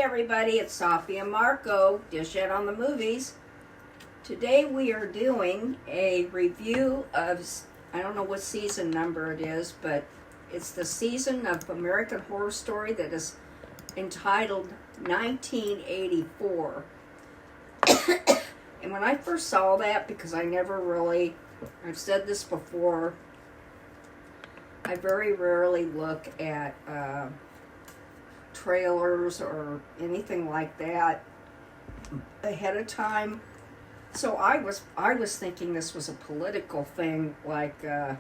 everybody, it's Safi and Marco, Dish It on the Movies. Today we are doing a review of, I don't know what season number it is, but it's the season of American Horror Story that is entitled 1984. And when I first saw that, because I've said this before, I very rarely look at trailers or anything like that ahead of time. So I was thinking this was a political thing, like I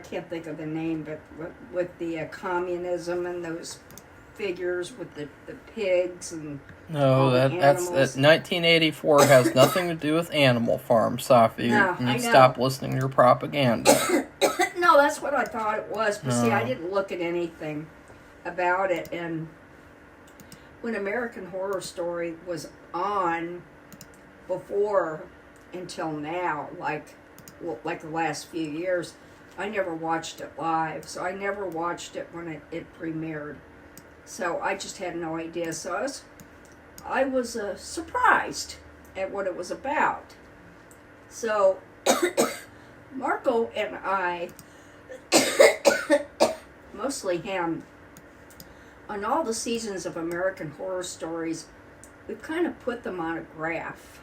can't think of the name, but with the communism and those figures with the pigs and all the that's 1984 has nothing to do with Animal Farm, Safi. No, you stop listening to your propaganda. No, that's what I thought it was. But see, I didn't look at anything about it. And when American Horror Story was on before until now, like the last few years, I never watched it live. So I never watched it when it premiered. So I just had no idea. So I was surprised at what it was about. So Marco and I, mostly him, on all the seasons of American Horror Stories, we've kind of put them on a graph.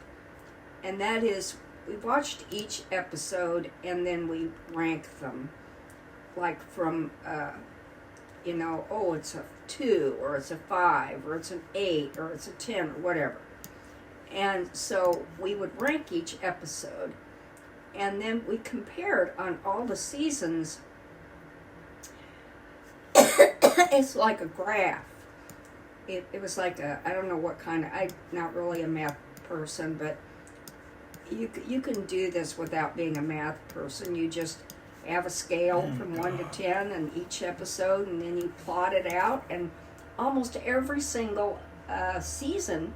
And that is, we watched each episode and then we rank them. Like from, it's a 2, or it's a 5, or it's an 8, or it's a 10, or whatever. And so we would rank each episode. And then we compared on all the seasons. It's like a graph. It was like I don't know what kind of, I'm not really a math person, but you can do this without being a math person. You just have a scale from 1 to 10 in each episode, and then you plot it out, and almost every single season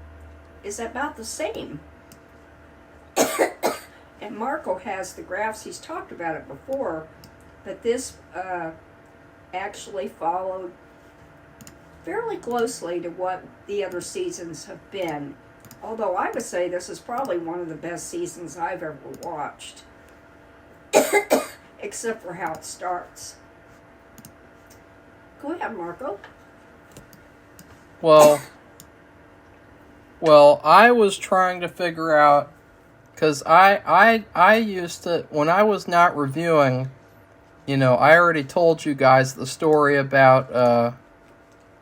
is about the same. And Marco has the graphs. He's talked about it before, but this actually followed fairly closely to what the other seasons have been. Although I would say this is probably one of the best seasons I've ever watched. Except for how it starts. Go ahead, Marco. Well, I was trying to figure out, because I used to, when I was not reviewing, I already told you guys the story about,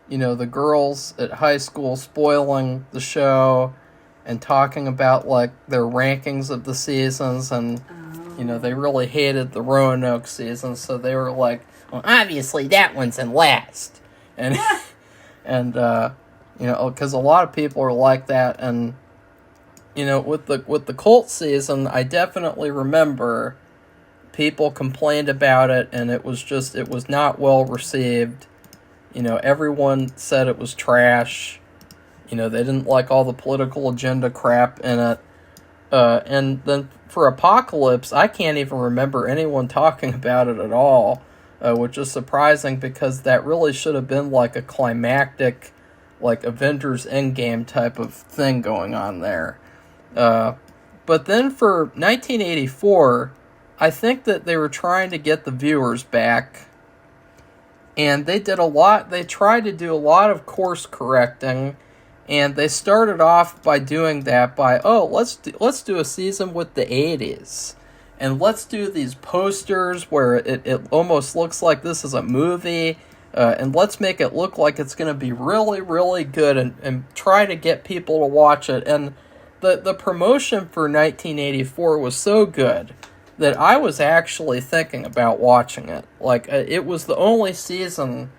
the girls at high school spoiling the show and talking about, like, their rankings of the seasons, and, they really hated the Roanoke season, so they were like, well, obviously that one's in last. And, because a lot of people are like that, and, with the cult season, I definitely remember people complained about it, and it was not well received. Everyone said it was trash. They didn't like all the political agenda crap in it. And then for Apocalypse, I can't even remember anyone talking about it at all, which is surprising because that really should have been like a climactic, like Avengers Endgame type of thing going on there. But then for 1984, I think that they were trying to get the viewers back, and they tried to do a lot of course correcting, and they started off by doing that by, let's do a season with the 80s, and let's do these posters where it almost looks like this is a movie, and let's make it look like it's going to be really, really good, and try to get people to watch it. And the promotion for 1984 was so good that I was actually thinking about watching it. Like, it was the only season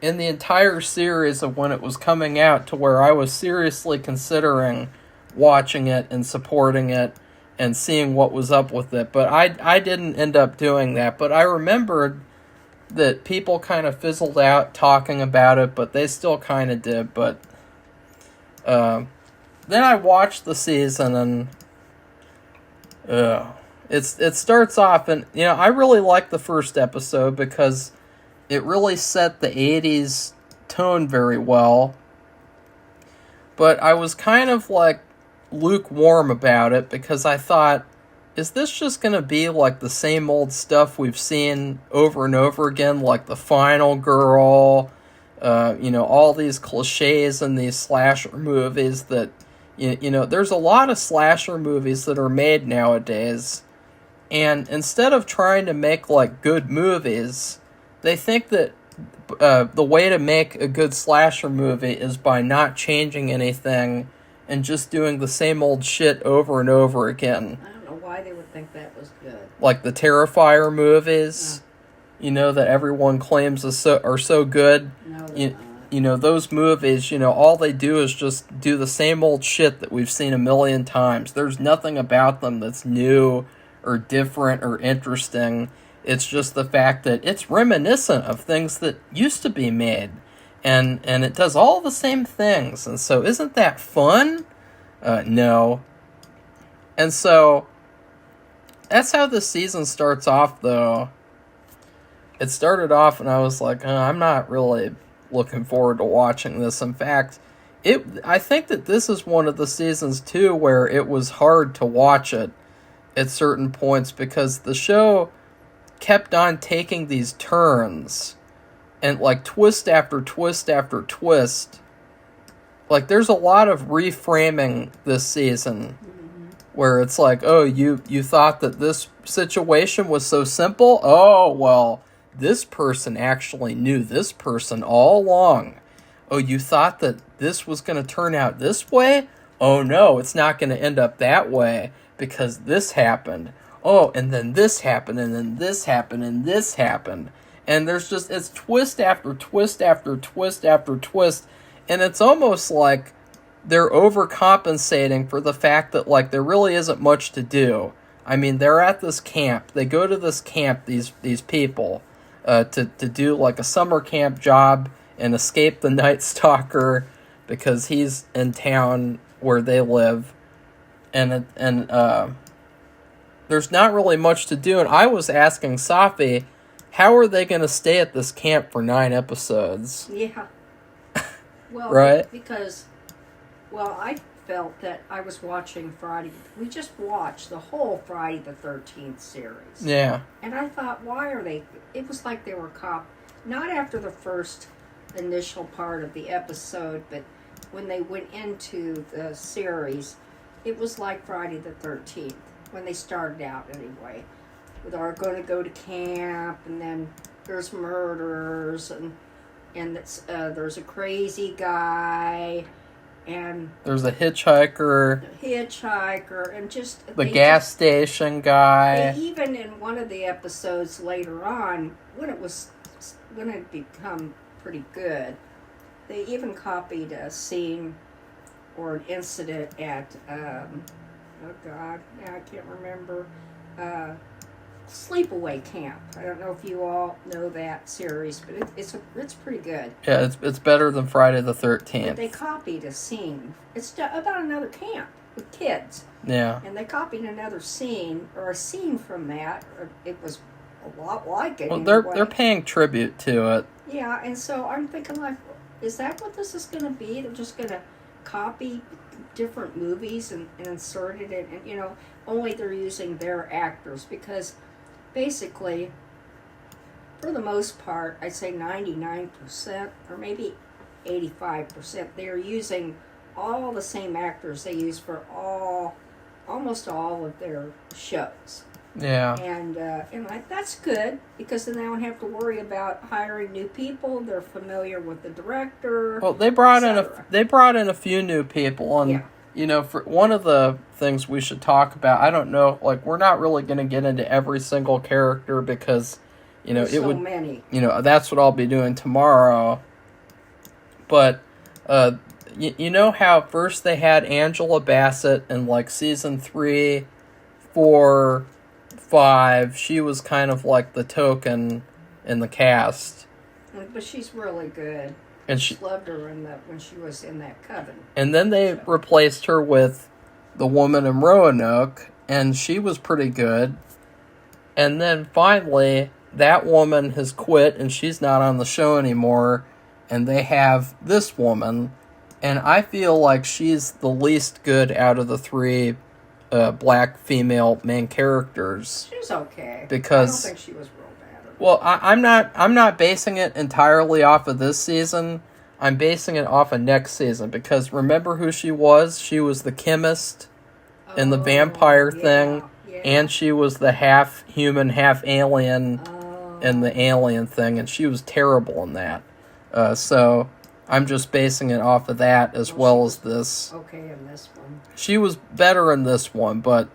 in the entire series of when it was coming out to where I was seriously considering watching it and supporting it and seeing what was up with it. But I didn't end up doing that. But I remembered that people kind of fizzled out talking about it, but they still kind of did. But then I watched the season, and it starts off, and I really like the first episode because it really set the 80s tone very well. But I was kind of like lukewarm about it because I thought, is this just going to be like the same old stuff we've seen over and over again, like the final girl, all these cliches in these slasher movies that, there's a lot of slasher movies that are made nowadays, and instead of trying to make like good movies, they think that the way to make a good slasher movie is by not changing anything and just doing the same old shit over and over again. I don't know why they would think that was good. Like the Terrifier movies, that everyone claims are so good. No, they're not. Those movies, all they do is just do the same old shit that we've seen a million times. There's nothing about them that's new or different or interesting. It's just the fact that it's reminiscent of things that used to be made. And it does all the same things. And so isn't that fun? No. And so that's how the season starts off, though. It started off and I was like, I'm not really looking forward to watching this. In fact, I think that this is one of the seasons, too, where it was hard to watch it at certain points because the show kept on taking these turns and like twist after twist after twist. Like there's a lot of reframing this season where it's like, oh, you thought that this situation was so simple? Oh, well, this person actually knew this person all along. Oh, you thought that this was going to turn out this way? Oh, no, it's not going to end up that way because this happened. Oh, and then this happened, and then this happened, and this happened. And it's twist after twist after twist after twist. And it's almost like they're overcompensating for the fact that, like, there really isn't much to do. I mean, they're at this camp. They go to this camp, these people, to do, like, a summer camp job and escape the Night Stalker because he's in town where they live. And there's not really much to do. And I was asking Safi, how are they going to stay at this camp for 9 episodes? Yeah. Well, right? Because, I felt that I was watching Friday. We just watched the whole Friday the 13th series. Yeah. And I thought, why are they... It was like they were not after the first initial part of the episode, but when they went into the series, it was like Friday the 13th, when they started out anyway. They're going to go to camp, and then there's murderers, and there's a crazy guy, and there's a hitchhiker, and just the gas station guy. They even in one of the episodes later on, when it become pretty good, they even copied a scene or an incident at oh God, now I can't remember. Sleepaway Camp. I don't know if you all know that series, but it's pretty good. Yeah, it's better than Friday the 13th. But they copied a scene. It's about another camp with kids. Yeah. And they copied another scene, or a scene from that. Or it was a lot like it. Well, anyway. they're paying tribute to it. Yeah, and so I'm thinking, like, is that what this is going to be? They're just going to copy different movies and insert it in, and only they're using their actors, because basically, for the most part, I'd say 99% or maybe 85%, they're using all the same actors they use for almost all of their shows. Yeah. And that's good, because then they don't have to worry about hiring new people. They're familiar with the director. Well, they brought in a few new people, and for one of the things we should talk about, I don't know, like, we're not really going to get into every single character because There's so many. That's what I'll be doing tomorrow. But you know how first they had Angela Bassett in like season 3, 4, 5. She was kind of like the token in the cast. But she's really good. And she loved her when she was in that coven. And then they replaced her with the woman in Roanoke, and she was pretty good. And then finally, that woman has quit, and she's not on the show anymore. and they have this woman, and I feel like she's the least good out of the three black female main characters. She's okay. Because I don't think she was real bad. Well, I'm not basing it entirely off of this season. I'm basing it off of next season, because remember who she was? She was the chemist in the vampire thing, and she was the half human, half alien in the alien thing, and she was terrible in that. So I'm just basing it off of that as well as this. Okay, in this one. She was better in this one, but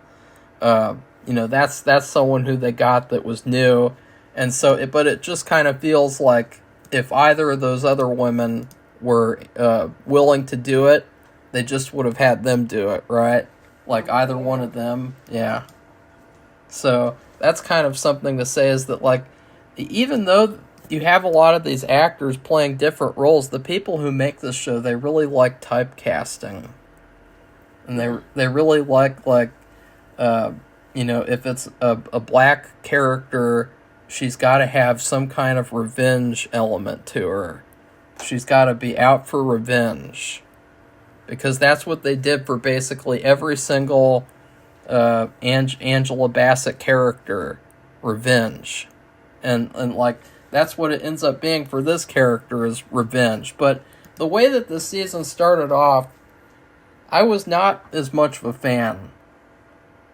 that's someone who they got that was new, and so but it just kind of feels like if either of those other women were willing to do it, they just would have had them do it, right? Like either one of them, yeah. So that's kind of something to say, is that like even though you have a lot of these actors playing different roles, the people who make this show, they really like typecasting. And they really like if it's a black character, she's got to have some kind of revenge element to her. She's got to be out for revenge. Because that's what they did for basically every single Angela Bassett character, revenge. And like, that's what it ends up being for this character, is revenge. But the way that this season started off, I was not as much of a fan.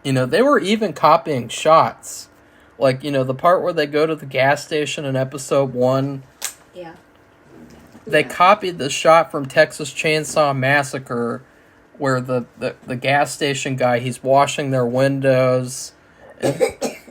They were even copying shots. Like, the part where they go to the gas station in episode 1. Yeah. They copied the shot from Texas Chainsaw Massacre where the gas station guy, he's washing their windows.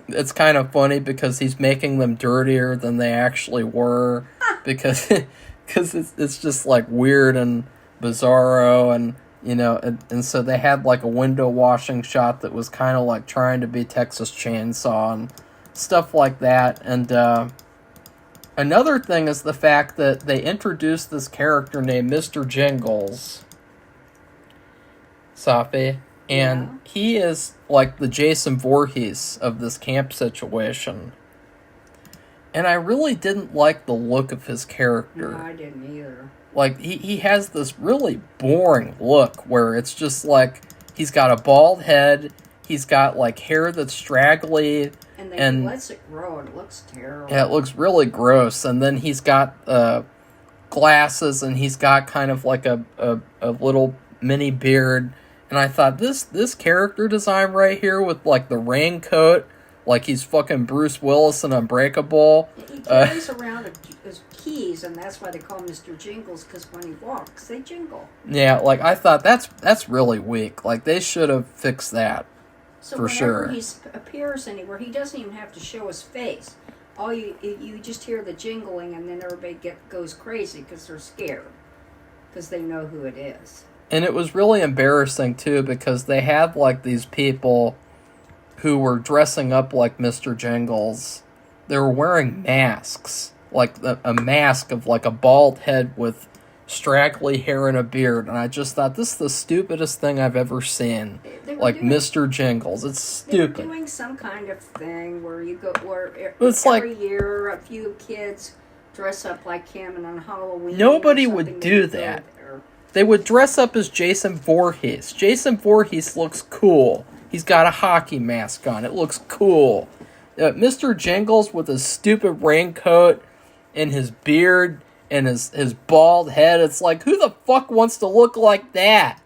It's kind of funny because he's making them dirtier than they actually were, because it's just like weird and bizarro, and and so they had like a window washing shot that was kind of like trying to be Texas Chainsaw and stuff like that. And another thing is the fact that they introduced this character named Mr. Jingles, Safi, and he is like the Jason Voorhees of this camp situation. And I really didn't like the look of his character. No, I didn't either. Like, he has this really boring look where it's just like, he's got a bald head, he's got like hair that's straggly, and lets it grow, and it looks terrible. Yeah, it looks really gross. And then he's got glasses, and he's got kind of like a little mini beard. And I thought, this character design right here with like the raincoat, like he's fucking Bruce Willis in Unbreakable. He carries around his keys, and that's why they call him Mr. Jingles, because when he walks, they jingle. Yeah, like I thought that's really weak. Like they should have fixed that. So for sure. He appears anywhere, he doesn't even have to show his face. All you just hear the jingling, and then everybody goes crazy because they're scared, because they know who it is. And it was really embarrassing too, because they had like these people who were dressing up like Mr. Jingles. They were wearing masks, like a mask of like a bald head with straggly hair and a beard, and I just thought, this is the stupidest thing I've ever seen. Like Mr. Jingles, it's stupid. They were doing some kind of thing where you go, where it's every year a few kids dress up like him, and on Halloween nobody would do that. They would dress up as Jason Voorhees. Jason Voorhees looks cool. He's got a hockey mask on. It looks cool. Mr. Jingles with his stupid raincoat and his beard and his bald head. It's like, who the fuck wants to look like that?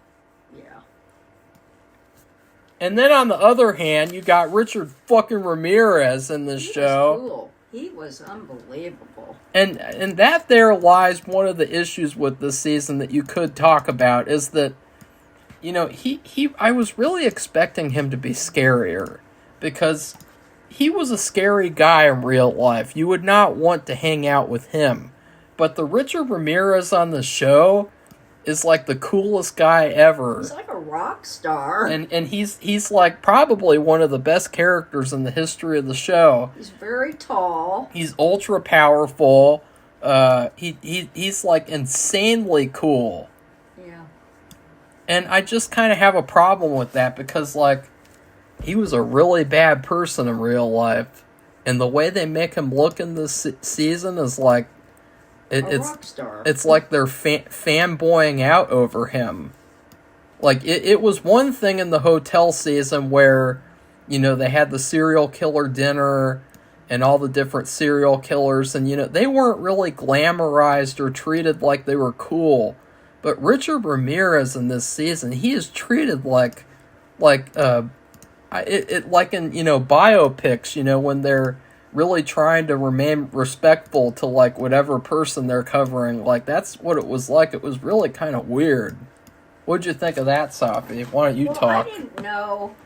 Yeah. And then on the other hand, you got Richard fucking Ramirez in this show. Was cool. He was unbelievable. And that there lies one of the issues with this season that you could talk about, is that, I was really expecting him to be scarier, because he was a scary guy in real life. You would not want to hang out with him. But the Richard Ramirez on the show is like the coolest guy ever. He's like a rock star. And he's like probably one of the best characters in the history of the show. He's very tall. He's ultra powerful. He's like insanely cool. Yeah. And I just kind of have a problem with that, because like he was a really bad person in real life, and the way they make him look in this season is like a rock star. It's like they're fanboying out over him. Like, it was one thing in the hotel season where, you know, they had the serial killer dinner and all the different serial killers, and, you know, they weren't really glamorized or treated like they were cool. But Richard Ramirez in this season, he is treated like in, you know, biopics, you know, when they're really trying to remain respectful to, like, whatever person they're covering. Like, that's what it was like. It was really kind of weird. What'd you think of that, Safi? Why don't you talk? I didn't know.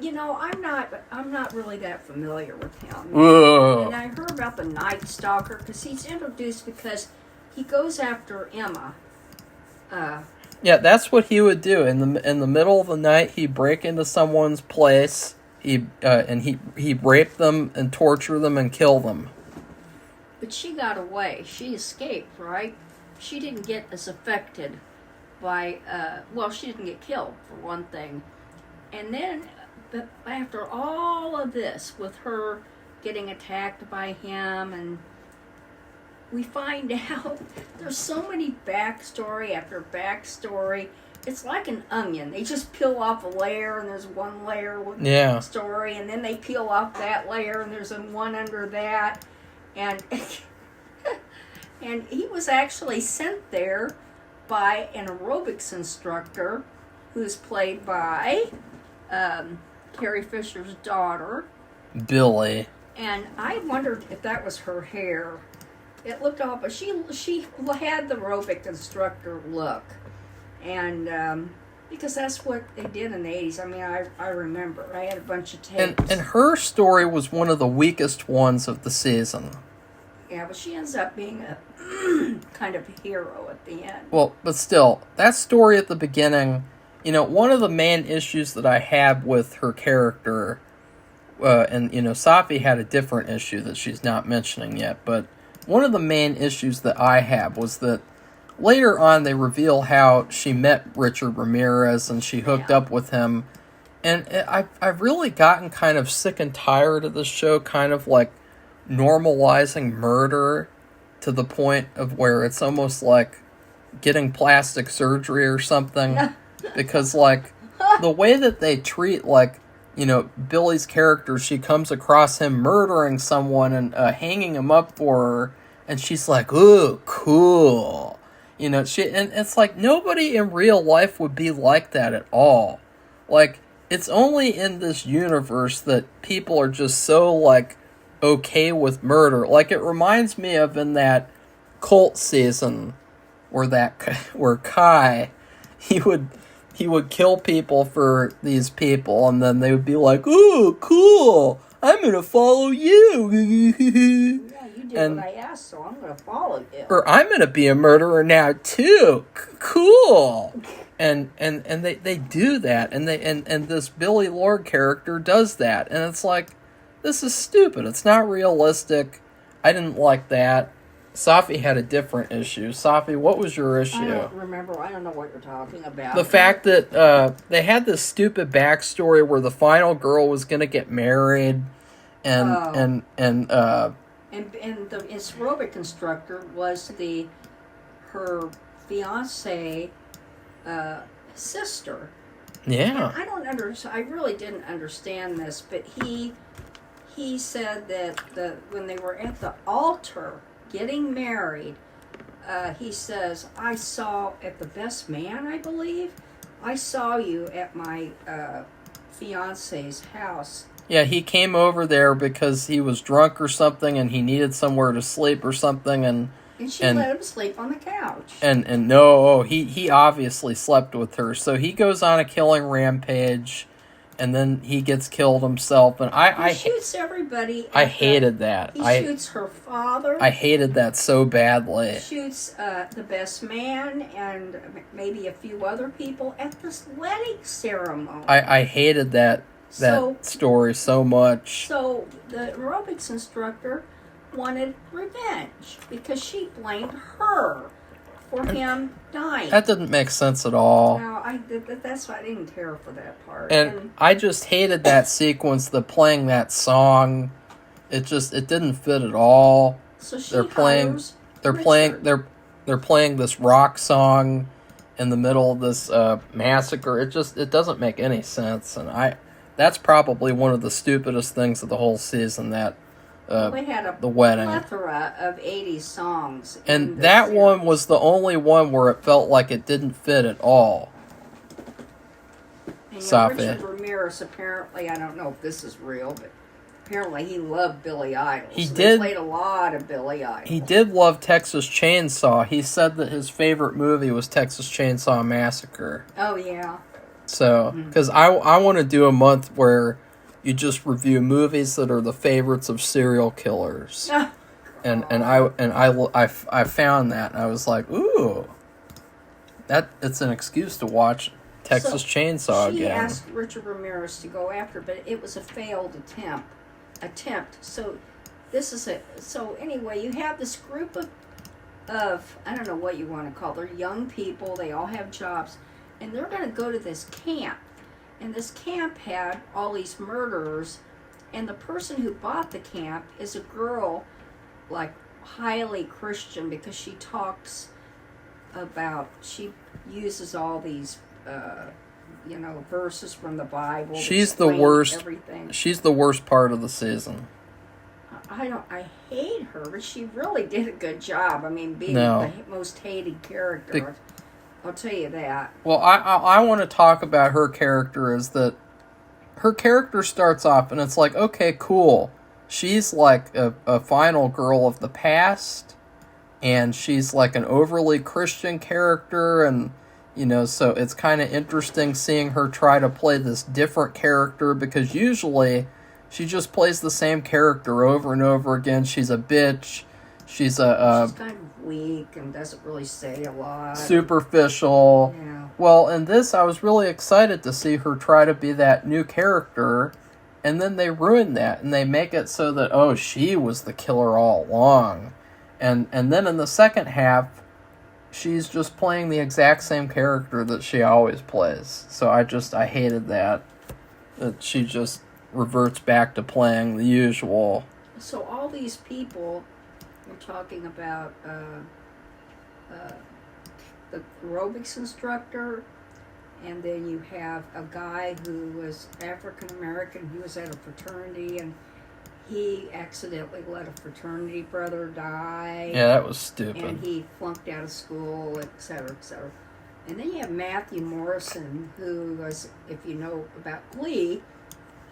You know, I'm not really that familiar with him. Ugh. And I heard about the Night Stalker because he's introduced because he goes after Emma. Yeah, that's what he would do. In the middle of the night, he'd break into someone's place. He'd rape them and torture them and kill them. But she got away. She escaped, right? She didn't get as affected by, she didn't get killed, for one thing. And then, after all of this, with her getting attacked by him, and we find out there's so many backstory after backstory. It's like an onion. They just peel off a layer, and there's one layer with story, and then they peel off that layer, and there's one under that, and and he was actually sent there by an aerobics instructor, who's played by Carrie Fisher's daughter, Billy. And I wondered if that was her hair. It looked off, but she had the aerobic instructor look. And because that's what they did in the 80s. I mean, I remember. I had a bunch of tapes. And her story was one of the weakest ones of the season. Yeah, but she ends up being a kind of hero at the end. Well, but still, that story at the beginning, you know, one of the main issues that I have with her character, and, you know, Safi had a different issue that she's not mentioning yet, but one of the main issues that I have was that later on, they reveal how she met Richard Ramirez and she hooked up with him. And I've really gotten kind of sick and tired of this show, kind of like normalizing murder to the point of where it's almost like getting plastic surgery or something. Because, like, the way that they treat, like, you know, Billy's character, she comes across him murdering someone and hanging him up for her, and she's like, ooh, cool. You know, and it's like nobody in real life would be like that at all. Like, it's only in this universe that people are just so, like, okay with murder. Like, it reminds me of in that Cult season where Kai, he would kill people for these people, and then they would be like, ooh, cool, I'm gonna follow you. You did what I asked, so I'm going to follow you. Or I'm going to be a murderer now too. Cool. And they do that, and this Billy Lord character does that, and it's like, this is stupid. It's not realistic. I didn't like that. Safi had a different issue. Safi, what was your issue? I don't remember. I don't know what you're talking about. The fact that they had this stupid backstory where the final girl was going to get married, and the aerobic instructor was her fiance sister. Yeah. And I really didn't understand this, but he said that when they were at the altar getting married, he says, I saw at the best man, I believe, I saw you at my fiance's house. Yeah, he came over there because he was drunk or something, and he needed somewhere to sleep or something, and she let him sleep on the couch. And no, he obviously slept with her, so he goes on a killing rampage, and then he gets killed himself, and he shoots everybody. I hated that. He shoots her father. I hated that so badly. He shoots the best man and maybe a few other people at this wedding ceremony. I hated that story so much. So the aerobics instructor wanted revenge because she blamed her for him dying. That didn't make sense at all. No, that's why I didn't care for that part. And I just hated that sequence, playing that song. It didn't fit at all. So she hires Richard. they're playing this rock song in the middle of this massacre. It doesn't make any sense, and that's probably one of the stupidest things of the whole season. That we had the wedding plethora of 80s songs. And that one was the only one where it felt like it didn't fit at all. And Safi. Richard Ramirez, apparently, I don't know if this is real, but apparently he loved Billy Idol. They played a lot of Billy Idol. He did love Texas Chainsaw. He said that his favorite movie was Texas Chainsaw Massacre. Oh, yeah. So, because I want to do a month where you just review movies that are the favorites of serial killers. and I found that, and I was like, ooh, it's an excuse to watch Texas Chainsaw again. She asked Richard Ramirez to go after, but it was a failed attempt. So anyway, you have this group of I don't know what you want to call. They're young people. They all have jobs, and they're going to go to this camp. And this camp had all these murderers, and the person who bought the camp is a girl, like highly Christian, because she uses all these verses from the Bible. She's the worst. Everything. She's the worst part of the season. I hate her, but she really did a good job. I mean, being the most hated character. I'll tell you that. Well, I want to talk about her character. Is that her character starts off and it's like, okay, cool. She's like a final girl of the past, and she's like an overly Christian character, and so it's kind of interesting seeing her try to play this different character, because usually she just plays the same character over and over again. She's a bitch. She's kind of weak and doesn't really say a lot. Superficial. Yeah. Well, in this, I was really excited to see her try to be that new character, and then they ruin that, and they make it so that, oh, she was the killer all along. And then in the second half, she's just playing the exact same character that she always plays. So I hated that she just reverts back to playing the usual. So all these people, we're talking about the aerobics instructor, and then you have a guy who was African American. He was at a fraternity, and he accidentally let a fraternity brother die. Yeah, that was stupid. And he flunked out of school, et cetera, et cetera. And then you have Matthew Morrison, who was, if you know about Glee,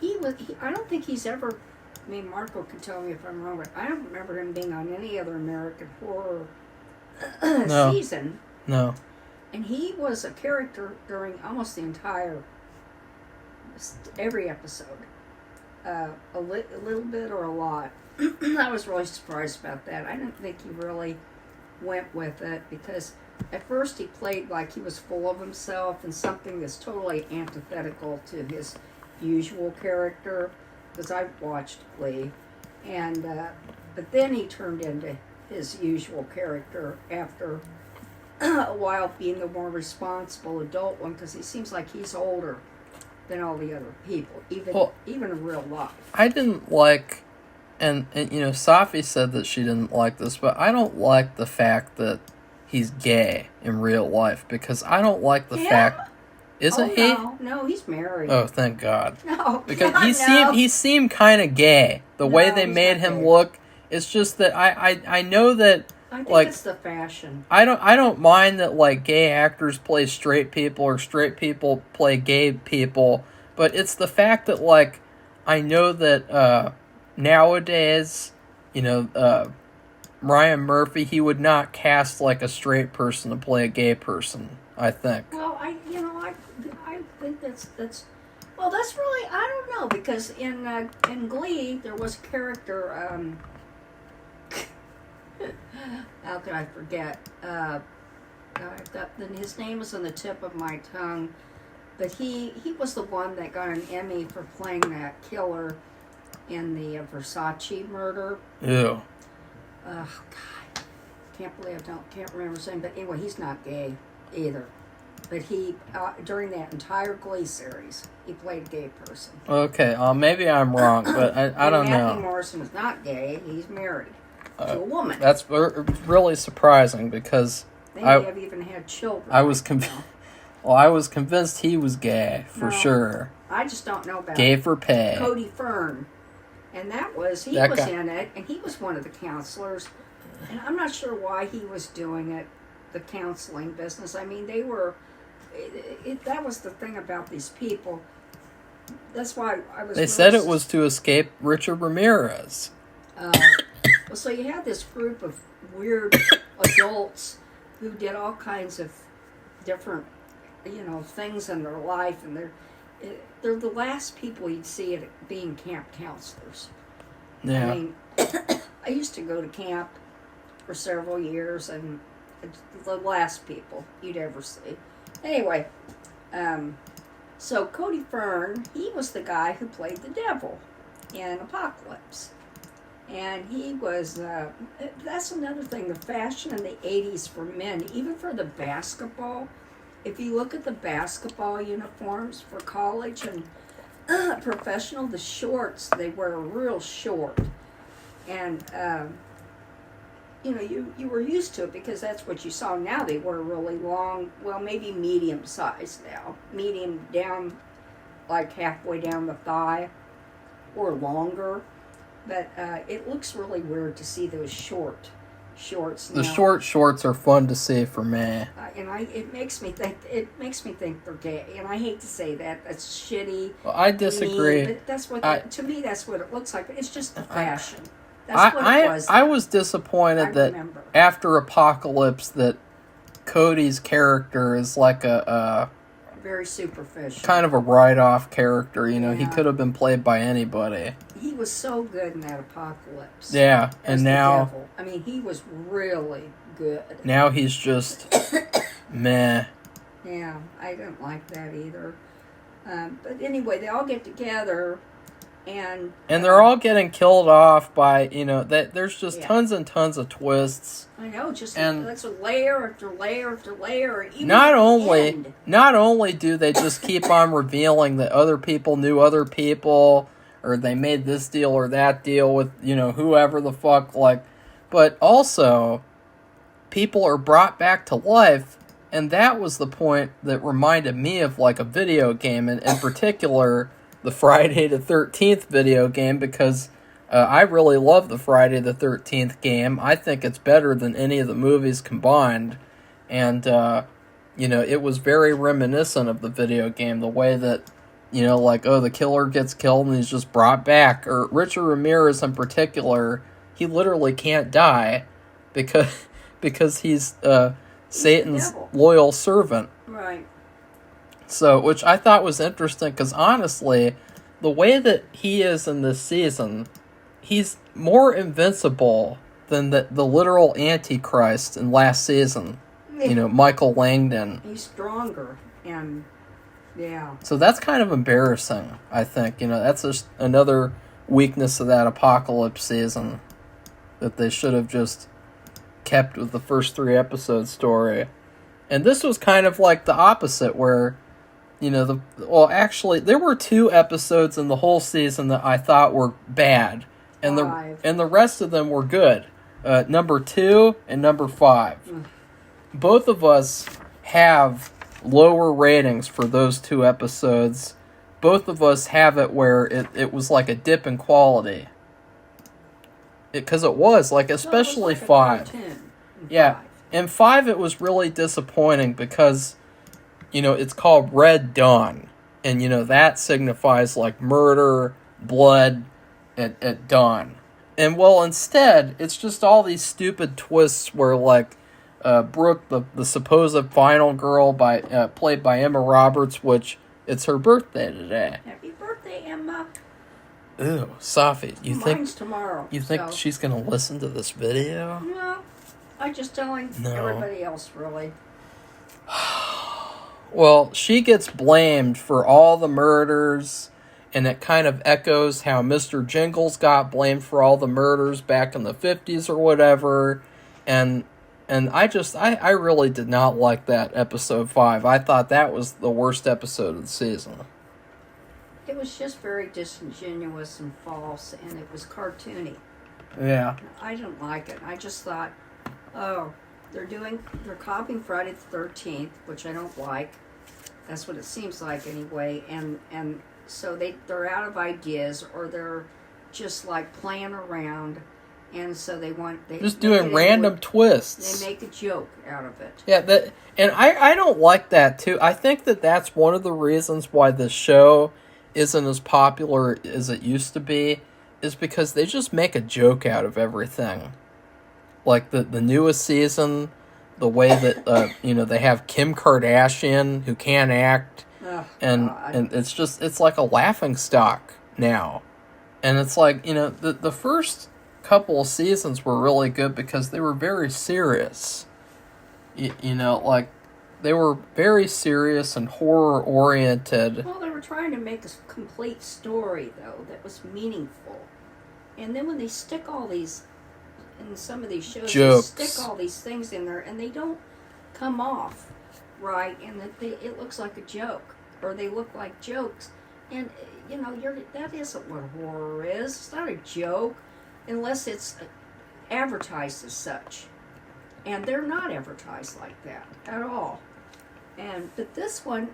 I don't think he's ever, I mean, Marco can tell me if I'm wrong, but I don't remember him being on any other American Horror season. No. And he was a character during almost the entire, every episode. A little bit or a lot. I was really surprised about that. I didn't think he really went with it, because at first he played like he was full of himself and something that's totally antithetical to his usual character, because I've watched Glee, and but then he turned into his usual character after a while, being the more responsible adult one, because he seems like he's older than all the other people, even in real life. I didn't like, and Safi said that she didn't like this, but I don't like the fact that he's gay in real life, because I don't like the fact. Isn't he? No, he's married. Oh, thank God. No, because he seemed kind of gay. The way they made him look. It's just that I know that. I think it's the fashion. I don't mind that like gay actors play straight people or straight people play gay people, but it's the fact that like I know that nowadays, Ryan Murphy, he would not cast like a straight person to play a gay person, I think. Well, I think that's well, that's really, I don't know, because in Glee there was a character. How could I forget? His name is on the tip of my tongue, but he was the one that got an Emmy for playing that killer in the Versace murder. Ew. Oh God, can't remember his name. But anyway, he's not gay either. But he during that entire Glee series, he played a gay person. Okay, maybe I'm wrong, but I don't know. Matthew Morrison is not gay. He's married. to a woman. That's really surprising because They may have even had children. I was I was convinced he was gay for sure. I just don't know about gay for pay. Cody Fern, and he was in it, and he was one of the counselors, and I'm not sure why he was doing it, the counseling business. I mean, they were. That was the thing about these people. That's why I was. They said it was to escape Richard Ramirez. Well, so you had this group of weird adults who did all kinds of different, things in their life, and they're the last people you'd see at being camp counselors. Yeah. I mean, I used to go to camp for several years, and it's the last people you'd ever see. Anyway, so Cody Fern, he was the guy who played the devil in Apocalypse. And he was, that's another thing, the fashion in the 80s for men, even for the basketball. If you look at the basketball uniforms for college and professional, the shorts, they wear real short. And, you were used to it because that's what you saw. Now they wear really long, well, maybe medium size now. Medium down, like halfway down the thigh, or longer. But it looks really weird to see those shorts now. The short shorts are fun to see for me. And it makes me think they're gay. And I hate to say that. That's shitty. Well, I disagree. But that's what to me that's what it looks like. It's just the fashion. That's what it was. I was disappointed that after Apocalypse that Cody's character is like a very superficial, kind of a write-off character. He could have been played by anybody. He was so good in that Apocalypse. Yeah, and now devil. I mean, he was really good. Now he's just meh. Yeah, I didn't like that either. But anyway, they all get together. And they're all getting killed off by, that there's just tons and tons of twists. I know, that's a layer after layer after layer. Even not only do they just keep on revealing that other people knew other people, or they made this deal or that deal with, whoever the fuck, but also people are brought back to life, and that was the point that reminded me of a video game, and in particular the Friday the 13th video game, because I really love the Friday the 13th game. I think it's better than any of the movies combined. And, it was very reminiscent of the video game. The way that, the killer gets killed and he's just brought back. Or Richard Ramirez in particular, he literally can't die because he's Satan's loyal servant. Right. So, which I thought was interesting, because honestly, the way that he is in this season, he's more invincible than the literal Antichrist in last season. Michael Langdon. He's stronger, and yeah. So that's kind of embarrassing, I think. That's just another weakness of that Apocalypse season, that they should have just kept with the first 3 episode story. And this was kind of like the opposite, where actually, there were 2 episodes in the whole season that I thought were bad, and the rest of them were good. Number 2 and number 5. Both of us have lower ratings for those 2 episodes. Both of us have it where it was like a dip in quality. Because it was, especially 5. Yeah, in 5 it was really disappointing because it's called Red Dawn. And, that signifies, murder, blood, at dawn. And, instead, it's just all these stupid twists where, Brooke, the supposed final girl, played by Emma Roberts, which, it's her birthday today. Happy birthday, Emma. Ooh, Safi, Mine's tomorrow. You think she's going to listen to this video? No, I'm just telling everybody else, really. Well, she gets blamed for all the murders, and it kind of echoes how Mr. Jingles got blamed for all the murders back in the 50s or whatever, and I really did not like that episode 5. I thought that was the worst episode of the season. It was just very disingenuous and false, and it was cartoony. Yeah. I didn't like it. I just thought, oh, they're copying Friday the 13th, which I don't like. That's what it seems like anyway. And so they're out of ideas, or they're just like playing around. And so they just doing random twists. They make a joke out of it. Yeah, and I don't like that too. I think that's one of the reasons why this show isn't as popular as it used to be, is because they just make a joke out of everything. Like the newest season, the way that they have Kim Kardashian who can't act, and it's like a laughing stock now, and it's like the first couple of seasons were really good because they were very serious. Like they were very serious and horror oriented. Well, they were trying to make a complete story though that was meaningful, and then when they stick all these in some of these shows, jokes. They stick all these things in there and they don't come off right, and it looks like a joke, or they look like jokes, and that isn't what horror is. It's not a joke unless it's advertised as such, and they're not advertised like that at all. But this one,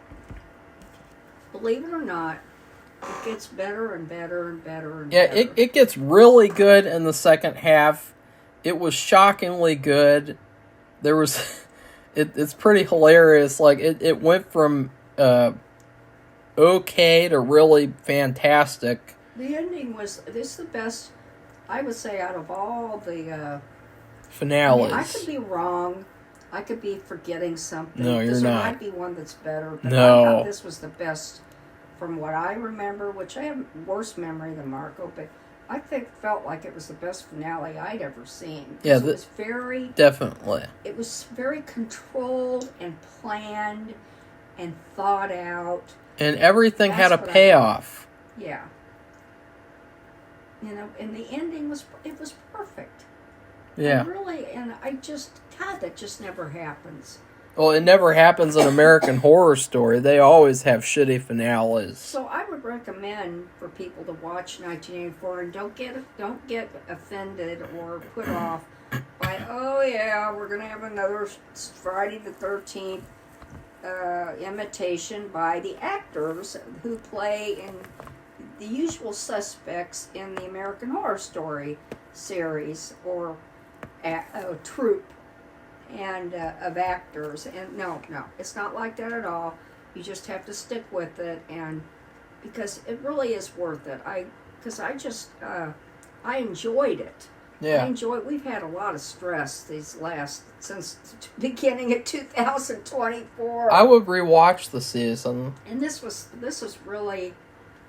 believe it or not, it gets better and better and better and better. Yeah, it gets really good in the second half. It was shockingly good. There was, it's pretty hilarious. Like it went from okay to really fantastic. The ending was the best, I would say, out of all the finales. I could be wrong. I could be forgetting something. No, you're not. There might be one that's better. But no. I thought this was the best from what I remember, which I have worse memory than Marco, but I felt like it was the best finale I'd ever seen. Yeah, it was very... Definitely. It was very controlled and planned and thought out. And everything had a payoff. Yeah. And the ending was perfect. Yeah. And I just, God, that just never happens. Well, it never happens in American Horror Story. They always have shitty finales. So I would recommend for people to watch 1984 and don't get offended or put off by, oh yeah, we're gonna have another Friday the 13th imitation by the actors who play in the usual suspects in the American Horror Story series or troupe and of actors. And no, it's not like that at all. You just have to stick with it, and because it really is worth it. I enjoyed it. Yeah. We've had a lot of stress since the beginning of 2024. I would rewatch the season. And this was really,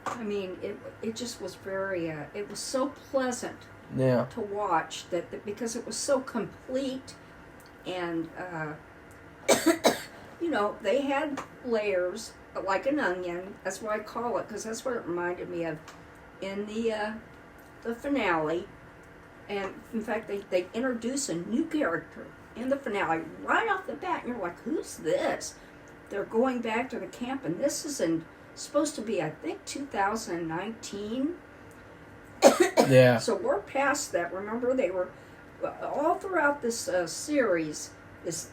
I mean, it just was very, it was so pleasant to watch that because it was so complete, and they had layers like an onion. That's what I call it, because that's what it reminded me of in the finale. And in fact, they introduce a new character in the finale right off the bat, and you're like, who's this? They're going back to the camp, and this is supposed to be, I think, 2019. Yeah. So we're past that. Remember, they were all throughout this series, this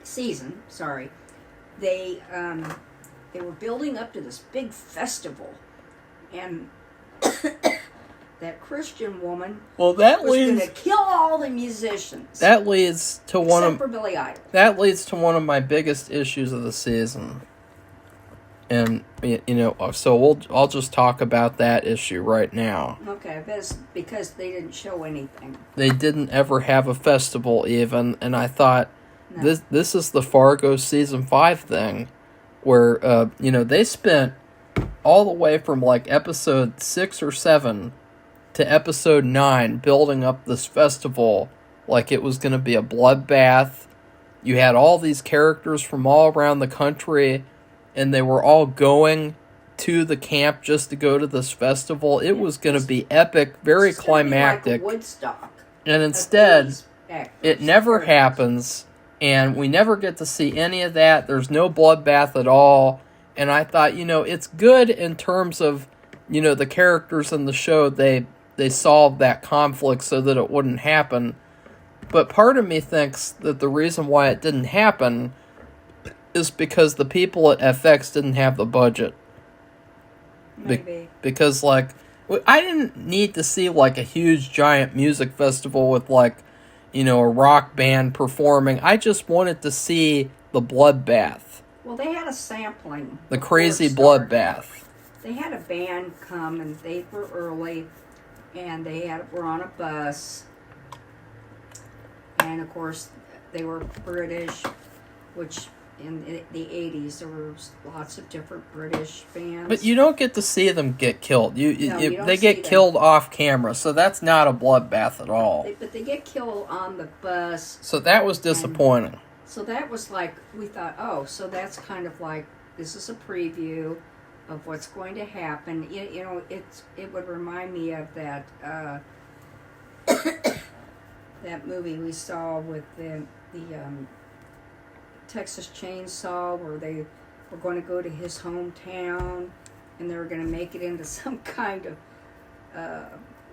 season. Sorry, they were building up to this big festival, and that Christian woman was going to kill all the musicians. That leads to except for Billy Idol. That leads to one of my biggest issues of the season. And so I'll just talk about that issue right now. Okay, that's because they didn't show anything. They didn't ever have a festival even, and I thought this is the Fargo season 5 thing, where they spent all the way from like episode 6 or 7 to episode 9 building up this festival like it was going to be a bloodbath. You had all these characters from all around the country, and they were all going to the camp just to go to this festival. It was going to be epic, very climactic. Like Woodstock. And instead, it never happens, and we never get to see any of that. There's no bloodbath at all. And I thought, it's good in terms of, the characters in the show. They they solved that conflict so that it wouldn't happen. But part of me thinks that the reason why it didn't happen is because the people at FX didn't have the budget. Maybe. Because, like, I didn't need to see, like, a huge, giant music festival with, like, a rock band performing. I just wanted to see the bloodbath. Well, they had a sampling. The crazy bloodbath. They had a band come, and they were early, and were on a bus. And, of course, they were British, which in the 80s there were lots of different British bands. But you don't get to see them get killed. They get killed off camera, so that's not a bloodbath at all. But they get killed on the bus. So that was disappointing. So that was like, we thought, oh, so that's kind of like, this is a preview of what's going to happen. It would remind me of that that movie we saw with the Texas Chainsaw, where they were going to go to his hometown and they were going to make it into some kind of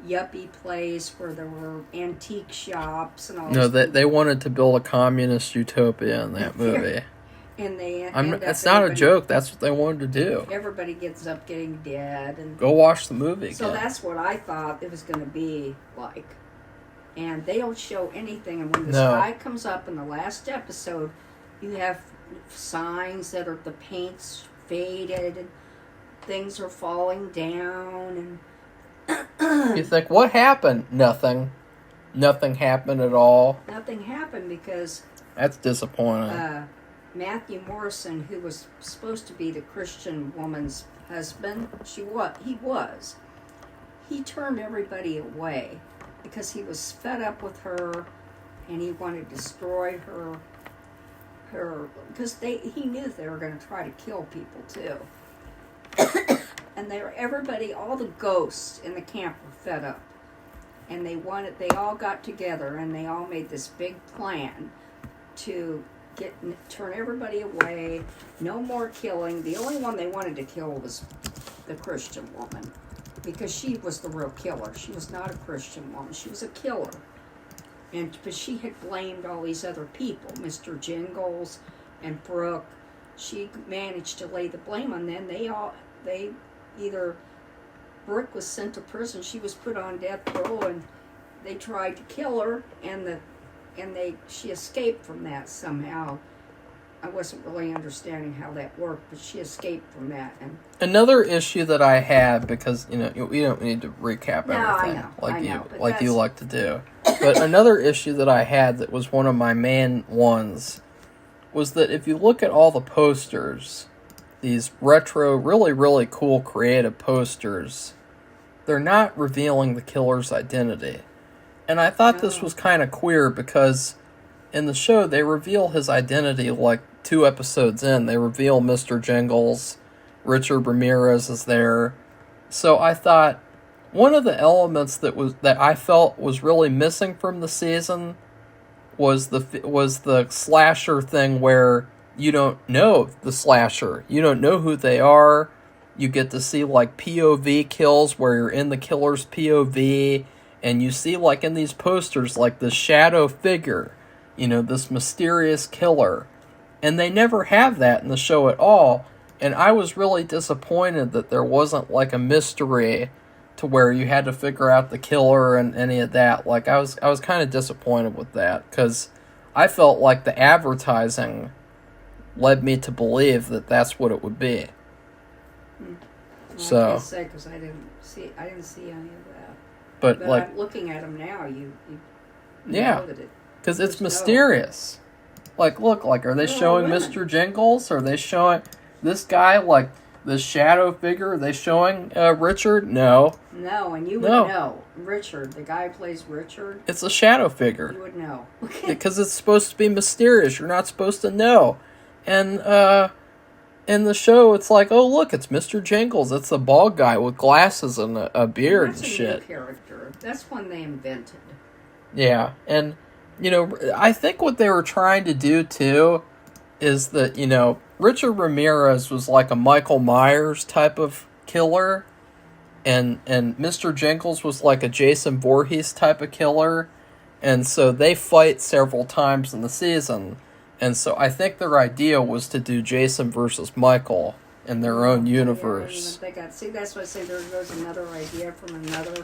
yuppie place where there were antique shops and all. No, they wanted to build a communist utopia in that movie. And they it's not a joke. That's what they wanted to do. Everybody gets up getting dead. And go watch the movie again. So that's what I thought it was going to be like. And they don't show anything. And when the sky comes up in the last episode, you have signs that the paint's faded and things are falling down. And you think, what happened? Nothing. Nothing happened at all. Nothing happened because... That's disappointing. Matthew Morrison, who was supposed to be the Christian woman's husband, he turned everybody away because he was fed up with her and he wanted to destroy her because he knew they were going to try to kill people too. And all the ghosts in the camp were fed up, and they all got together and they all made this big plan to turn everybody away. No more killing. The only one they wanted to kill was the Christian woman, because she was the real killer. She was not a Christian woman. She was a killer. But she had blamed all these other people, Mr. Jingles and Brooke. She managed to lay the blame on them. Brooke was sent to prison. She was put on death row, and they tried to kill her, and she escaped from that somehow. I wasn't really understanding how that worked, but she escaped from that. And another issue that I had, because we don't need to recap everything like you like to do. But another issue that I had that was one of my main ones was that if you look at all the posters, these retro, really, really cool creative posters, they're not revealing the killer's identity. And I thought this was kind of queer because in the show they reveal his identity like 2 episodes in. They reveal Mr. Jingles, Richard Ramirez is there. So I thought one of the elements that I felt was really missing from the season was the slasher thing, where you don't know the slasher. You don't know who they are. You get to see like POV kills where you're in the killer's POV, and you see like in these posters like this shadow figure, this mysterious killer. And they never have that in the show at all. And I was really disappointed that there wasn't like a mystery to where you had to figure out the killer and any of that. Like I was kind of disappointed with that, because I felt like the advertising led me to believe that that's what it would be. Well, so I can't say because I didn't see any of that. But like I'm looking at them now, you yeah, know that because it's mysterious. Like, look, like, are they showing Mr. Jingles? Are they showing this guy, like, this shadow figure? Are they showing Richard? No. No, and you would know. Richard, the guy who plays Richard. It's a shadow figure. You would know. Because it's supposed to be mysterious. You're not supposed to know. And in the show, it's like, oh, look, it's Mr. Jingles. It's the bald guy with glasses and a beard and shit. That's a new character. That's one they invented. Yeah, and... I think what they were trying to do, too, is that, Richard Ramirez was like a Michael Myers type of killer. and Mr. Jingles was like a Jason Voorhees type of killer, and so they fight several times in the season, and so I think their idea was to do Jason versus Michael in their own universe. See, that's what I say. There goes another idea from another.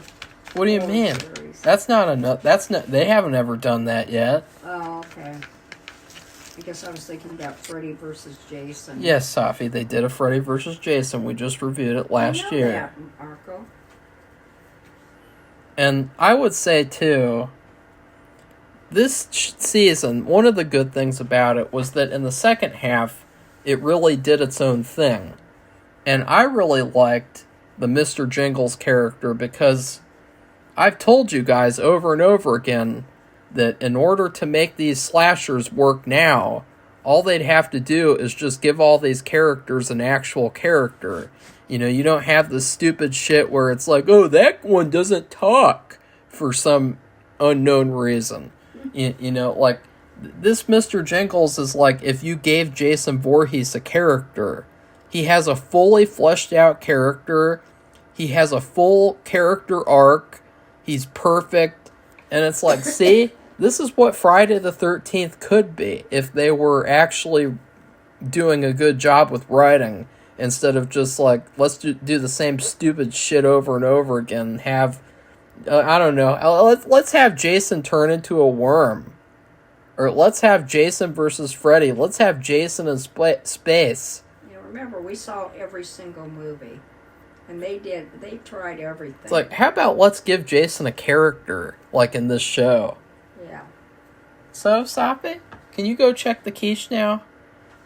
What do you mean? Series. That's not enough. That's not. They haven't ever done that yet. Oh, okay. I guess I was thinking about Freddy versus Jason. Yes, Safi, they did a Freddy versus Jason. We just reviewed it last year. That, Marco. And I would say, too, this season, one of the good things about it was that in the second half, it really did its own thing. And I really liked the Mr. Jingles character because I've told you guys over and over again that in order to make these slashers work now, all they'd have to do is just give all these characters an actual character. You know, you don't have this stupid shit where it's like, oh, that one doesn't talk for some unknown reason. You know, like, this Mr. Jingles is like if you gave Jason Voorhees a character. He has a fully fleshed out character. He has a full character arc. He's perfect. And it's like, see, this is what Friday the 13th could be if they were actually doing a good job with writing instead of just like, let's do the same stupid shit over and over again and have, I don't know, let's have Jason turn into a worm. Or let's have Jason versus Freddy. Let's have Jason in space. You know, remember, we saw every single movie. And they tried everything. It's like, how about let's give Jason a character, like in this show? Yeah. So, Safi, can you go check the quiche now?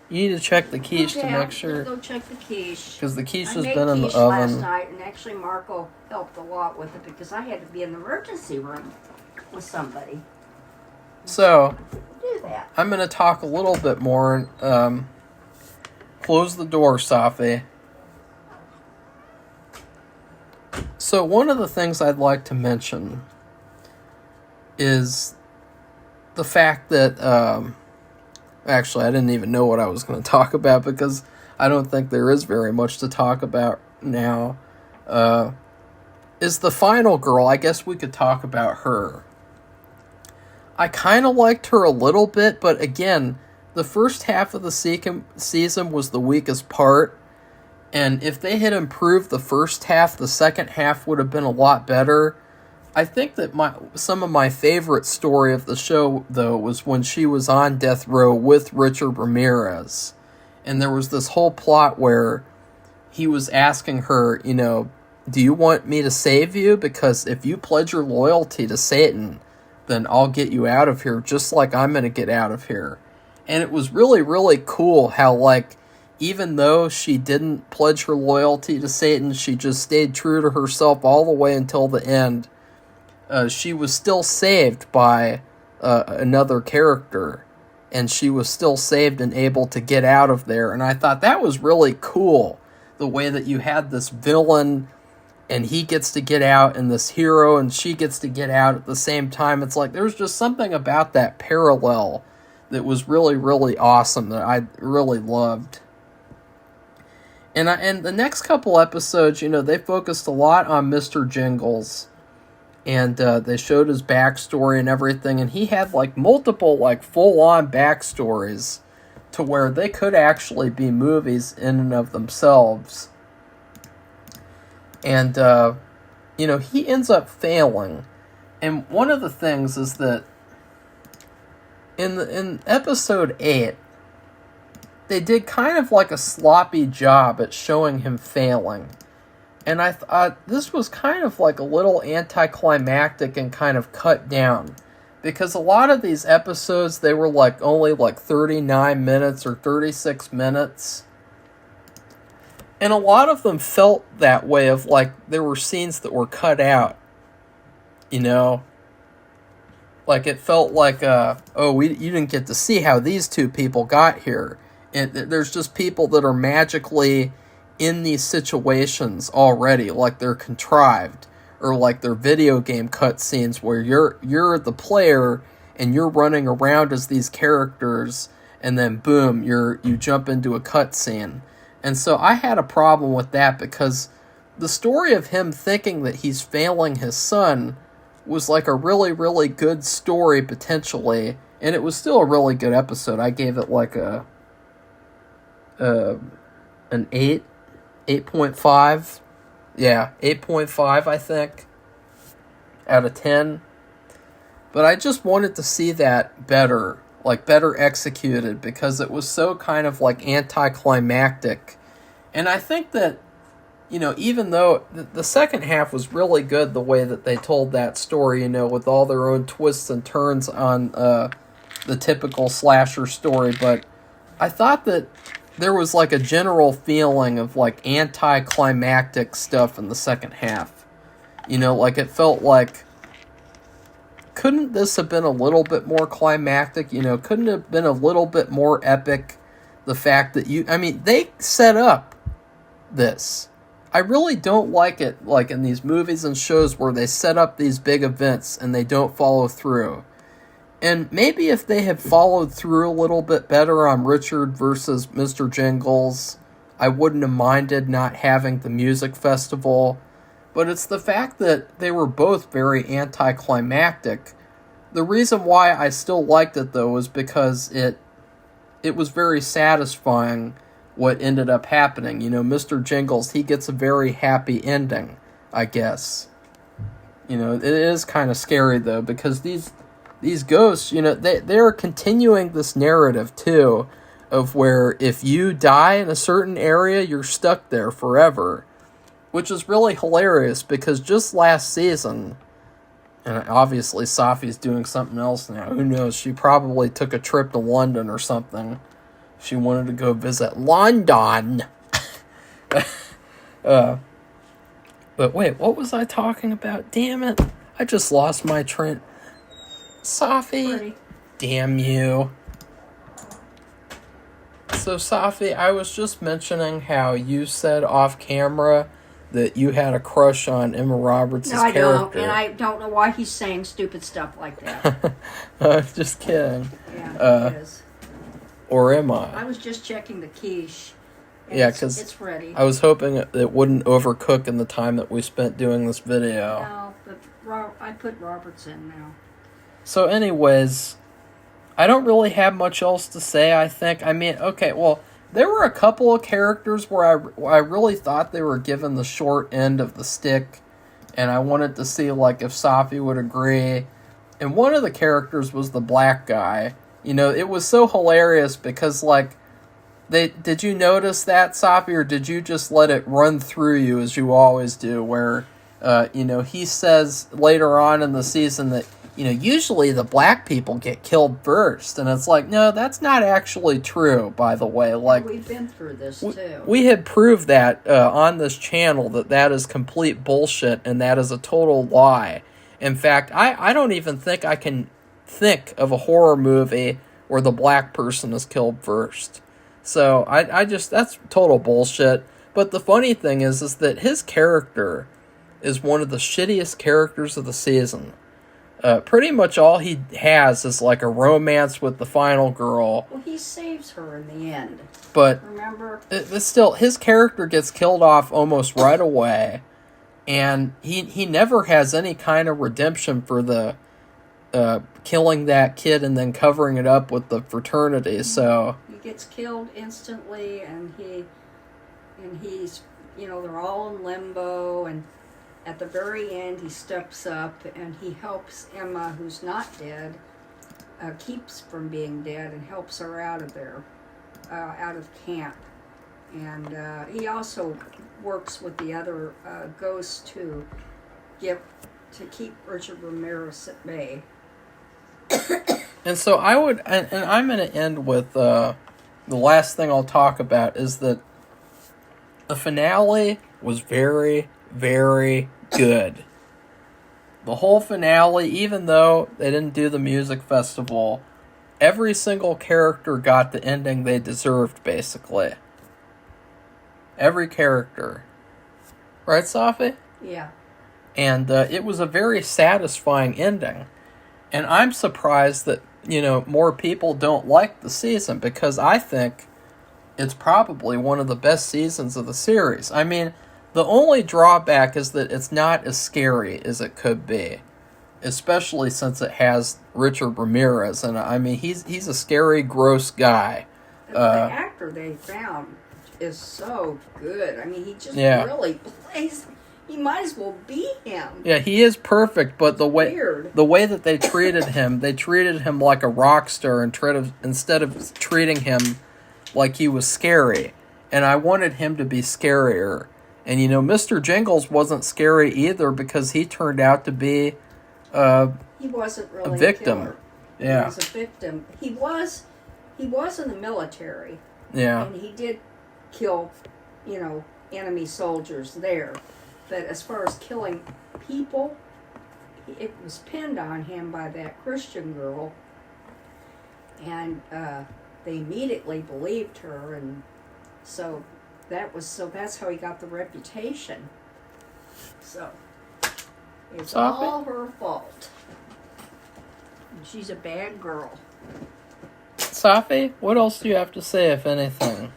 You need to check the quiche to make sure. Go check the quiche. Because the quiche has been in the last oven. night, and actually Marco helped a lot with it because I had to be in the emergency room with somebody. So, Do that. I'm going to talk a little bit more. Close the door, Safi. So one of the things I'd like to mention is the fact that, actually I didn't even know what I was going to talk about because I don't think there is very much to talk about now, is the final girl. I guess we could talk about her. I kind of liked her a little bit, but again, the first half of the season was the weakest part. And if they had improved the first half, the second half would have been a lot better. I think that some of my favorite story of the show, though, was when she was on death row with Richard Ramirez. And there was this whole plot where he was asking her, you know, do you want me to save you? Because if you pledge your loyalty to Satan, then I'll get you out of here just like I'm going to get out of here. And it was really, really cool how, like, even though she didn't pledge her loyalty to Satan, she just stayed true to herself all the way until the end. She was still saved by another character, and she was still saved and able to get out of there. And I thought that was really cool, the way that you had this villain, and he gets to get out, and this hero, and she gets to get out at the same time. It's like there's just something about that parallel that was really, really awesome that I really loved. And the next couple episodes, you know, they focused a lot on Mr. Jingles. And they showed his backstory and everything. And he had, like, multiple, like, full-on backstories to where they could actually be movies in and of themselves. And, you know, he ends up failing. And one of the things is that in episode 8, they did kind of like a sloppy job at showing him failing. And I thought this was kind of like a little anticlimactic and kind of cut down. Because a lot of these episodes, they were like only like 39 minutes or 36 minutes. And a lot of them felt that way of like there were scenes that were cut out. You know? Like it felt like, you didn't get to see how these two people got here. And there's just people that are magically in these situations already, like they're contrived, or like they're video game cutscenes where you're the player and you're running around as these characters, and then boom, you jump into a cutscene. And so I had a problem with that because the story of him thinking that he's failing his son was like a really, really good story potentially, and it was still a really good episode. I gave it like an 8.5. Yeah, 8.5, I think, out of 10. But I just wanted to see that better executed, because it was so kind of like anticlimactic. And I think that, even though the second half was really good, the way that they told that story, with all their own twists and turns on the typical slasher story, but I thought that there was like a general feeling of like anticlimactic stuff in the second half. Like it felt like, couldn't this have been a little bit more climactic? Couldn't it have been a little bit more epic? The fact that they set up this. I really don't like it, like in these movies and shows where they set up these big events and they don't follow through. And maybe if they had followed through a little bit better on Richard versus Mr. Jingles, I wouldn't have minded not having the music festival. But it's the fact that they were both very anticlimactic. The reason why I still liked it, though, is because it was very satisfying what ended up happening. Mr. Jingles, he gets a very happy ending, I guess. It is kind of scary, though, because these ghosts, they're continuing this narrative, too, of where if you die in a certain area, you're stuck there forever. Which is really hilarious, because just last season, and obviously Safi's doing something else now. Who knows? She probably took a trip to London or something. She wanted to go visit London. But wait, what was I talking about? Damn it. I just lost my train. Safi. Pretty. Damn you. So, Safi, I was just mentioning how you said off camera that you had a crush on Emma Roberts' character. No, I don't, and I don't know why he's saying stupid stuff like that. Just kidding. Yeah, it is. Or am I? I was just checking the quiche. Yeah, because it's ready. I was hoping it wouldn't overcook in the time that we spent doing this video. No, but I put Roberts in now. So anyways, I don't really have much else to say, I think. Okay, well, there were a couple of characters where I really thought they were given the short end of the stick, and I wanted to see, like, if Safi would agree. And one of the characters was the black guy. It was so hilarious because, like, did you notice that, Safi, or did you just let it run through you as you always do, where, he says later on in the season that, usually the black people get killed first, and it's like, no, that's not actually true, by the way. Like, we've been through this, too. We had proved that on this channel that is complete bullshit, and that is a total lie. In fact, I don't even think I can think of a horror movie where the black person is killed first. So, I just, that's total bullshit. But the funny thing is that his character is one of the shittiest characters of the season. Pretty much all he has is like a romance with the final girl. Well, he saves her in the end. But remember, it's still, his character gets killed off almost right away, and he never has any kind of redemption for the killing that kid and then covering it up with the fraternity. So he gets killed instantly, and he's they're all in limbo, and at the very end, he steps up and he helps Emma, who's not dead, keeps from being dead, and helps her out of there, out of camp. And he also works with the other ghosts to keep Richard Ramirez at bay. And so I would, and I'm going to end with the last thing I'll talk about is that the finale was very, very good. The whole finale, even though they didn't do the music festival, every single character got the ending they deserved, basically. Every character. Right, Safi? Yeah. And it was a very satisfying ending. And I'm surprised that, more people don't like the season, because I think it's probably one of the best seasons of the series. I mean, The only drawback is that it's not as scary as it could be, especially since it has Richard Ramirez, and I mean he's a scary, gross guy. And the actor they found is so good. I mean, he just really plays. He might as well be him. Yeah, he is perfect, but the way that they treated him like a rock star instead of treating him like he was scary. And I wanted him to be scarier. And Mr. Jingles wasn't scary either because he turned out to be he wasn't really a victim. Killer. Yeah. He was a victim. He was in the military. Yeah. And he did kill, enemy soldiers there. But as far as killing people, it was pinned on him by that Christian girl. And they immediately believed her, and that's how he got the reputation. So it's all her fault. And she's a bad girl. Safi, what else do you have to say, if anything?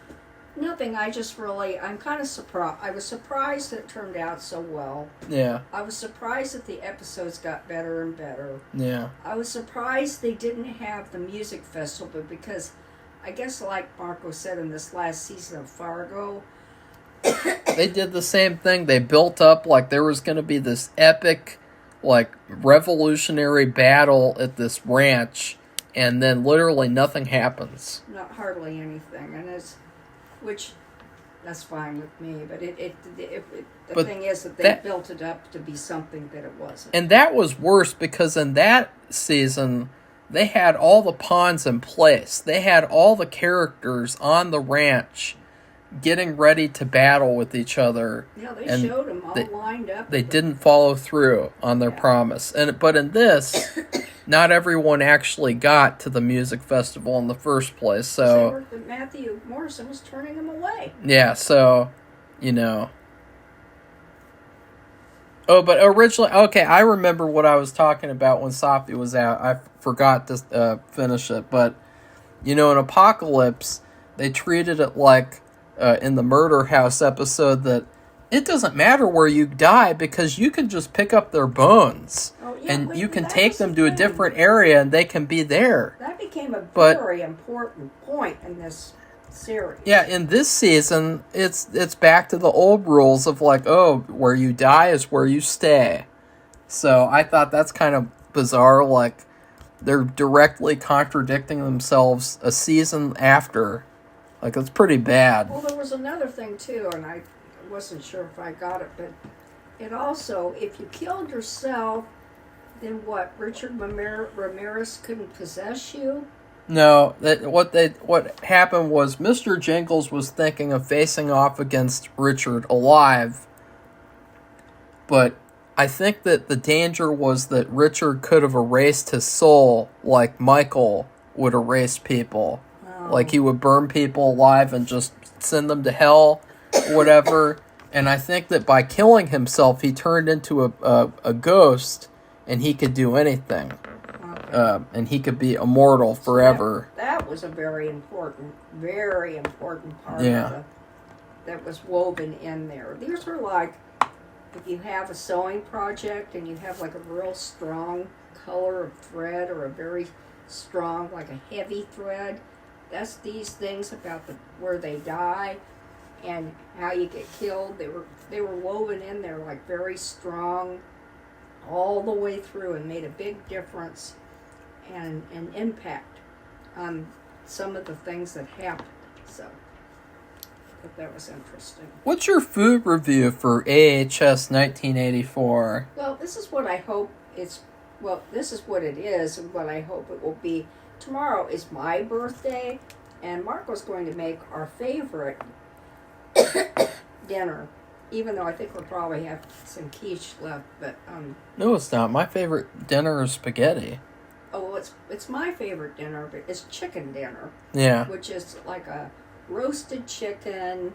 Nothing. I'm kind of surprised. I was surprised that it turned out so well. Yeah. I was surprised that the episodes got better and better. Yeah. I was surprised they didn't have the music festival because I guess like Marco said in this last season of Fargo, they did the same thing. They built up like there was going to be this epic, like, revolutionary battle at this ranch, and then literally nothing happens. Not hardly anything, and that's fine with me. But the thing is that they built it up to be something that it wasn't. And that was worse because in that season, they had all the pawns in place. They had all the characters on the ranch getting ready to battle with each other. Yeah, they showed them all lined up. They didn't follow through on their promise. But in this, not everyone actually got to the music festival in the first place. So Matthew Morrison was turning them away. Yeah, so, Oh, but originally, okay, I remember what I was talking about when Safi was out. I forgot to finish it. But, in Apocalypse, they treated it like in the Murder House episode that it doesn't matter where you die because you can just pick up their bones. Oh, yeah, and you can take them to a different area and they can be there. That became a very important point in this series. Yeah, in this season, it's back to the old rules of like, where you die is where you stay. So I thought that's kind of bizarre. Like, they're directly contradicting themselves a season after. Like, it's pretty bad. Well, there was another thing, too, and I wasn't sure if I got it, but it also, if you killed yourself, then what, Richard Ramirez couldn't possess you? No, what happened was Mr. Jingles was thinking of facing off against Richard alive, but I think that the danger was that Richard could have erased his soul like Michael would erase people. Like he would burn people alive and just send them to hell, whatever. And I think that by killing himself, he turned into a ghost, and he could do anything. Okay. And he could be immortal forever. So that was a very important part of that was woven in there. These are like, if you have a sewing project and you have like a real strong color of thread or a very strong, like a heavy thread, that's these things about where they die and how you get killed. They were woven in there like very strong all the way through and made a big difference and an impact on some of the things that happened. So I thought that was interesting. What's your food review for AHS 1984? Well, this is what I hope this is what it is and what I hope it will be. Tomorrow is my birthday, and Marco's going to make our favorite dinner, even though I think we'll probably have some quiche left. But no, it's not. My favorite dinner is spaghetti. Oh, well, it's my favorite dinner, but it's chicken dinner. Yeah. Which is like a roasted chicken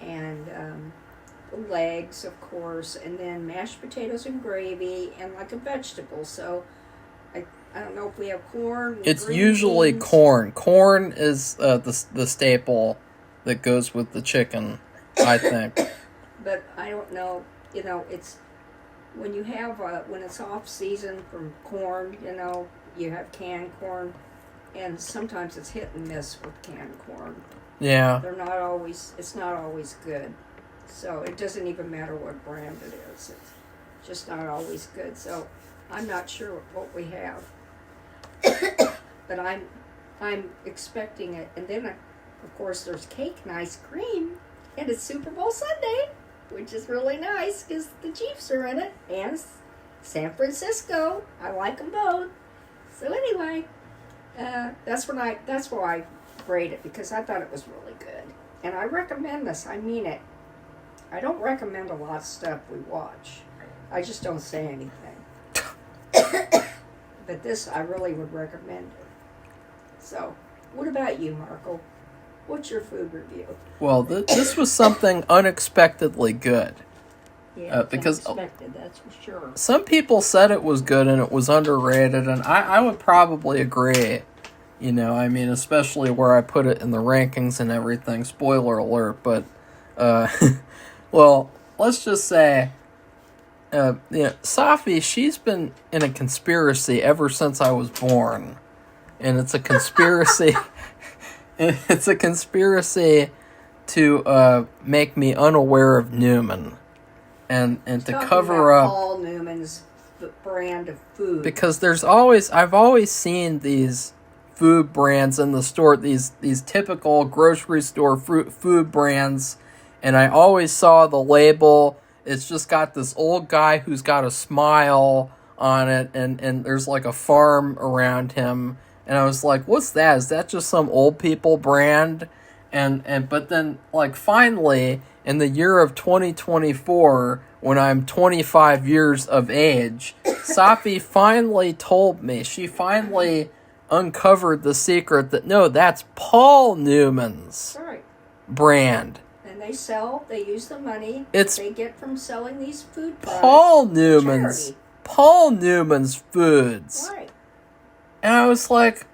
and legs, of course, and then mashed potatoes and gravy and like a vegetable. So I don't know if we have corn. It's usually corn. Corn is the staple that goes with the chicken. I think. But I don't know. You know, it's when you have when it's off season from corn. You know, you have canned corn, and sometimes it's hit and miss with canned corn. Yeah. They're not always. It's not always good. So it doesn't even matter what brand it is. It's just not always good. So I'm not sure what we have. But I'm expecting it. And then, of course, there's cake and ice cream. And it's Super Bowl Sunday, which is really nice because the Chiefs are in it. And San Francisco. I like them both. So anyway, that's why I rate it, because I thought it was really good. And I recommend this. I mean it. I don't recommend a lot of stuff we watch. I just don't say anything. But this, I really would recommend it. So, what about you, Marco? What's your food review? Well, this was something unexpectedly good. Yeah, because unexpected, that's for sure. Some people said it was good and it was underrated, and I would probably agree. You know, I mean, especially where I put it in the rankings and everything. Spoiler alert, but, well, let's just say, Safi, she's been in a conspiracy ever since I was born. And it's a conspiracy. It's a conspiracy to make me unaware of Newman. And to cover up Paul Newman's brand of food. Because I've always seen these food brands in the store, these typical grocery store food brands, and I always saw the label. It's just got this old guy who's got a smile on it, and there's like a farm around him, and I was like, what's that? Is that just some old people brand? But then, like, finally, in the year of 2024, when I'm 25 years of age, Safi finally told me, she finally uncovered the secret that, no, that's Paul Newman's brand. And they use the money they get from selling these food products. Paul Newman's foods. Right. And I was like,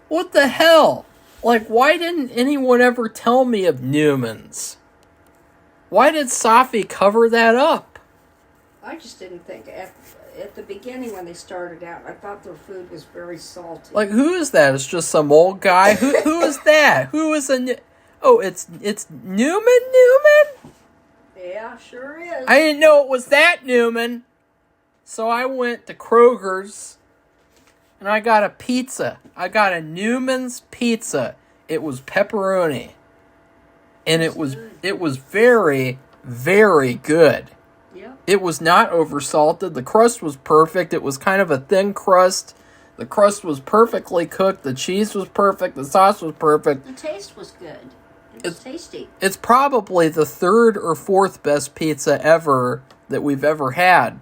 what the hell? Like, why didn't anyone ever tell me of Newman's? Why did Safi cover that up? I just didn't think at the beginning when they started out, I thought their food was very salty. Like, who is that? It's just some old guy. Who is that? Who is it's Newman? Yeah, sure is. I didn't know it was that Newman. So I went to Kroger's and I got a pizza. I got a Newman's pizza. It was pepperoni. And it was very, very good. Yeah. It was not oversalted. The crust was perfect. It was kind of a thin crust. The crust was perfectly cooked. The cheese was perfect. The sauce was perfect. The taste was good. It's tasty. It's probably the third or fourth best pizza ever that we've ever had.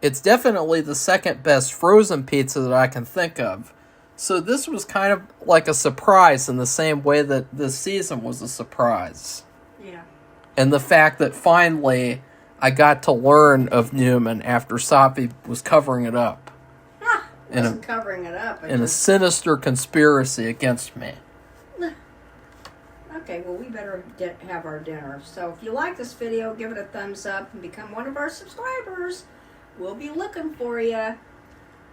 It's definitely the second best frozen pizza that I can think of. So this was kind of like a surprise in the same way that this season was a surprise. Yeah. And the fact that finally I got to learn of Newman after Safi was covering it up. Wasn't covering it up. In a sinister conspiracy against me. Okay, well, we better have our dinner. So if you like this video, give it a thumbs up and become one of our subscribers. We'll be looking for you.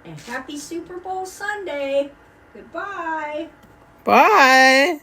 And happy Super Bowl Sunday. Goodbye. Bye.